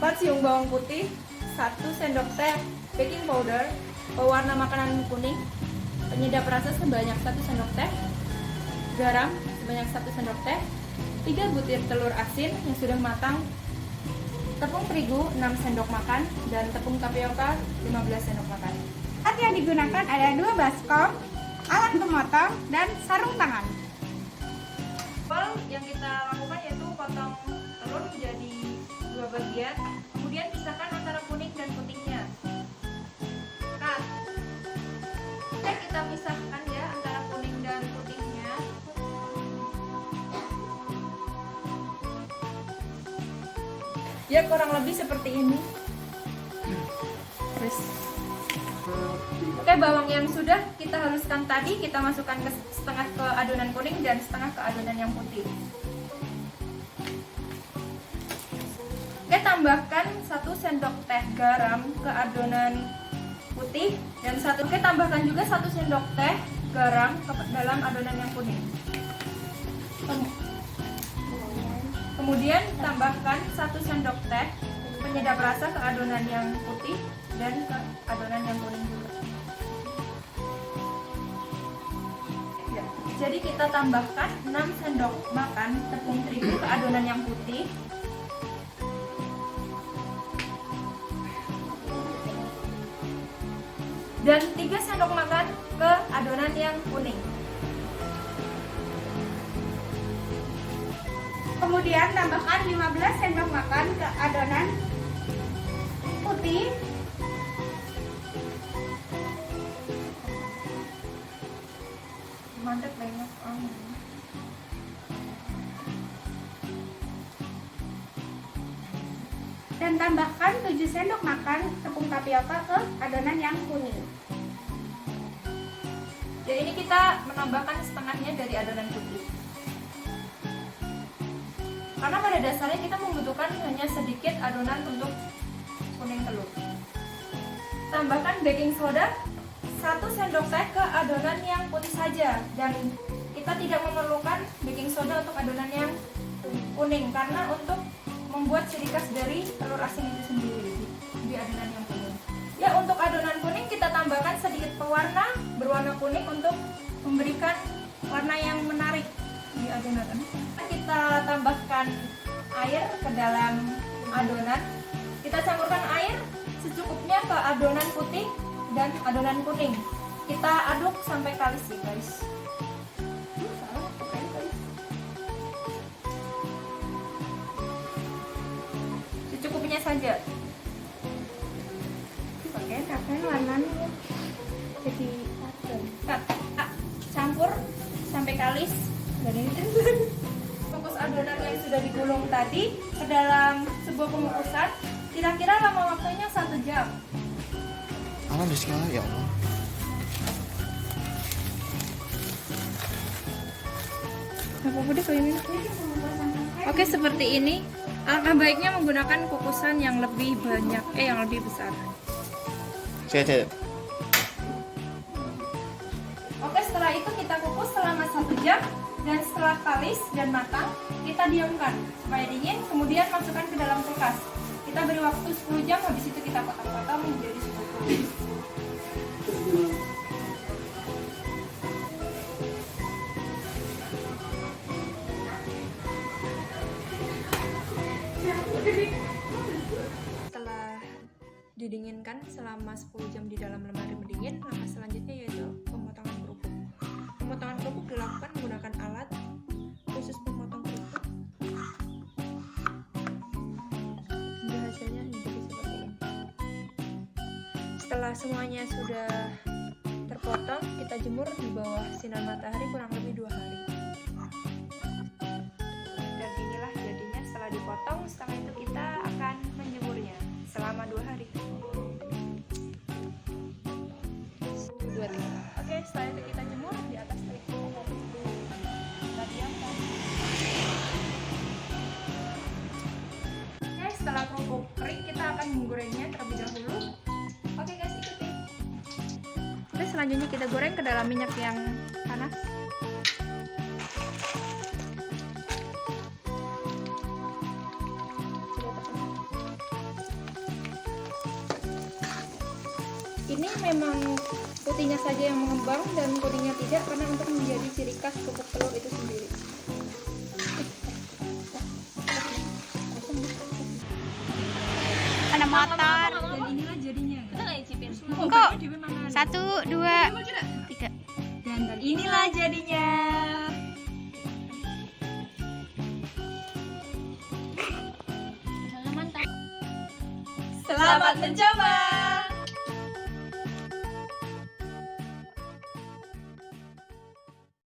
4 siung bawang putih, 1 sendok teh baking powder, pewarna makanan kuning, penyedap rasa sebanyak 1 sendok teh, garam sebanyak 1 sendok teh, 3 butir telur asin yang sudah matang, tepung terigu 6 sendok makan, dan tepung tapioka 15 sendok makan. Alat yang digunakan ada 2 baskom, alat pemotong, dan sarung tangan. Awal yang kita lakukan yaitu potong telur menjadi 2 bagian, kemudian pisahkan antara kuning dan putihnya. Nah, kita pisahkan ya antara kuning dan putihnya. Ya kurang lebih seperti ini. Terus, oke, bawang yang sudah kita haluskan tadi kita masukkan ke setengah ke adonan kuning dan setengah ke adonan yang putih. Oke, tambahkan 1 sendok teh garam ke adonan putih dan tambahkan juga 1 sendok teh garam ke dalam adonan yang kuning. Kemudian tambahkan 1 sendok teh penyedap rasa ke adonan yang putih dan ke adonan yang kuning juga. Ya, jadi kita tambahkan 6 sendok makan tepung terigu ke adonan yang putih. Dan 3 sendok makan ke adonan yang kuning. Kemudian tambahkan 15 sendok makan ke adonan putih. Mantap banget. Dan tambahkan 7 sendok makan tepung tapioka ke adonan yang kuning. Ya, ini kita menambahkan setengahnya dari adonan putih. Karena pada dasarnya kita membutuhkan hanya sedikit adonan untuk kuning telur. Tambahkan baking soda 1 sendok teh ke adonan yang putih saja, dan kita tidak memerlukan baking soda untuk adonan yang kuning karena untuk membuat ciri khas dari telur asin itu sendiri di adonan yang kuning. Ya, untuk adonan kuning kita tambahkan sedikit pewarna berwarna kuning untuk memberikan warna yang menarik di adonan. Kita tambahkan air ke dalam adonan. Kita campurkan air secukupnya ke adonan putih dan adonan kuning. Kita aduk sampai kalis ya guys. Secukupnya saja. Oke, tapi warnanya jadi Campur sampai kalis. Dan ini bungkus adonan yang sudah digulung tadi ke dalam sebuah pengukusan. Kira-kira lama waktunya 1 jam. Bismillah ya Allah. Oke, seperti ini. Alangkah baiknya menggunakan kukusan yang lebih banyak, yang lebih besar. Saya Oke, setelah itu kita kukus selama 1 jam. Dan setelah kalis dan matang, kita diamkan supaya dingin, kemudian masukkan ke dalam kulkas. Kita beri waktu 10 jam, habis itu kita potong-potong menjadi sepupu. Setelah didinginkan selama 10 jam di dalam lemari pendingin, langkah selanjutnya yaitu pemotongan kerupuk. Pemotongan kerupuk dilakukan menggunakan alat khusus pemotong kerupuk. Hingga hasilnya menjadi seperti ini. Setelah semuanya sudah terpotong, kita jemur di bawah sinar matahari kurang lebih 2 hari. Dan inilah jadinya setelah dipotong. Setelah itu kita akan menjemurnya selama 2 hari. 2 hari. Oke, setelah itu kita jemur di atas terik. Kita diamkan. Oke, setelah kerupuk kering kita akan menggorengnya terlebih dahulu. Oke guys, ikuti. Oke, selanjutnya kita goreng ke dalam minyak yang panas. Ini memang putihnya saja yang mengembang dan kuningnya tidak, karena untuk menjadi ciri khas pupuk telur itu sendiri. Ada motor. Dan inilah jadinya. Kok? 1, 2, 3. Dan inilah jadinya. Selamat mencoba.